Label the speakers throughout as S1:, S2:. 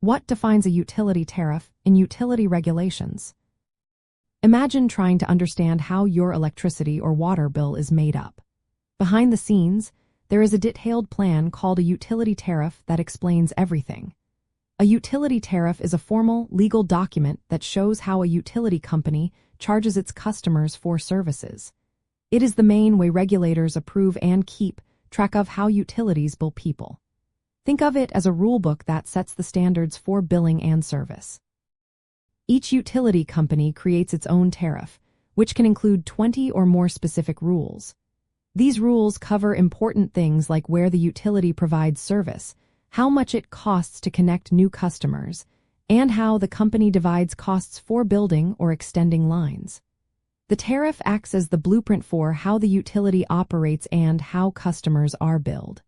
S1: What defines a utility tariff in utility regulations? Imagine trying to understand how your electricity or water bill is made up. Behind the scenes, there is a detailed plan called a utility tariff that explains everything. A utility tariff is a formal, legal document that shows how a utility company charges its customers for services. It is the main way regulators approve and keep track of how utilities bill people. Think of it as a rulebook that sets the standards for billing and service. Each utility company creates its own tariff, which can include 20 or more specific rules. These rules cover important things like where the utility provides service, how much it costs to connect new customers, and how the company divides costs for building or extending lines. The tariff acts as the blueprint for how the utility operates and how customers are billed.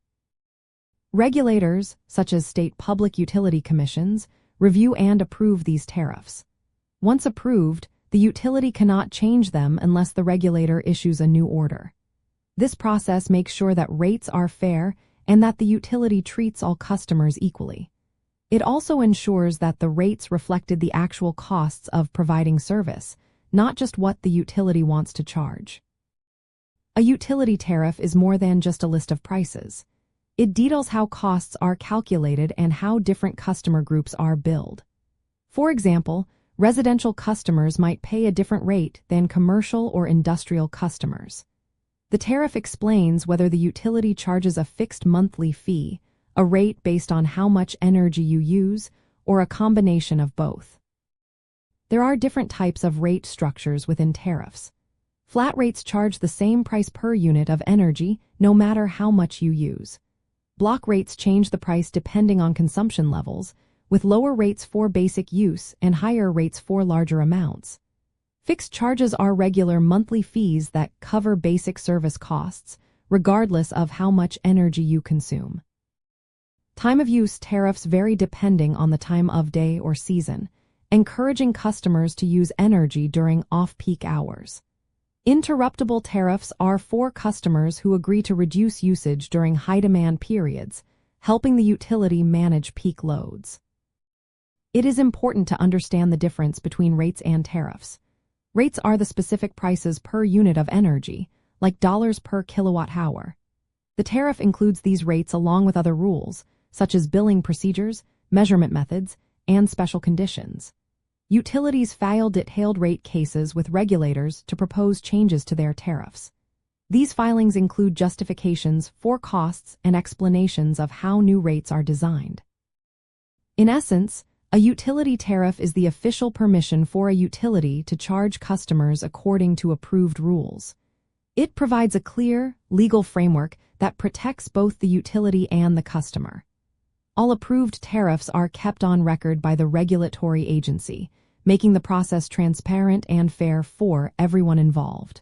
S1: Regulators, such as state public utility commissions, review and approve these tariffs. Once approved, the utility cannot change them unless the regulator issues a new order. This process makes sure that rates are fair and that the utility treats all customers equally. It also ensures that the rates reflected the actual costs of providing service, not just what the utility wants to charge. A utility tariff is more than just a list of prices. It details how costs are calculated and how different customer groups are billed. For example, residential customers might pay a different rate than commercial or industrial customers. The tariff explains whether the utility charges a fixed monthly fee, a rate based on how much energy you use, or a combination of both. There are different types of rate structures within tariffs. Flat rates charge the same price per unit of energy no matter how much you use. Block rates change the price depending on consumption levels, with lower rates for basic use and higher rates for larger amounts. Fixed charges are regular monthly fees that cover basic service costs, regardless of how much energy you consume. Time of use tariffs vary depending on the time of day or season, encouraging customers to use energy during off-peak hours. Interruptible tariffs are for customers who agree to reduce usage during high-demand periods, helping the utility manage peak loads. It is important to understand the difference between rates and tariffs. Rates are the specific prices per unit of energy, like dollars per kilowatt-hour. The tariff includes these rates along with other rules, such as billing procedures, measurement methods, and special conditions. Utilities file detailed rate cases with regulators to propose changes to their tariffs. These filings include justifications for costs and explanations of how new rates are designed. In essence, a utility tariff is the official permission for a utility to charge customers according to approved rules. It provides a clear, legal framework that protects both the utility and the customer. All approved tariffs are kept on record by the regulatory agency, making the process transparent and fair for everyone involved.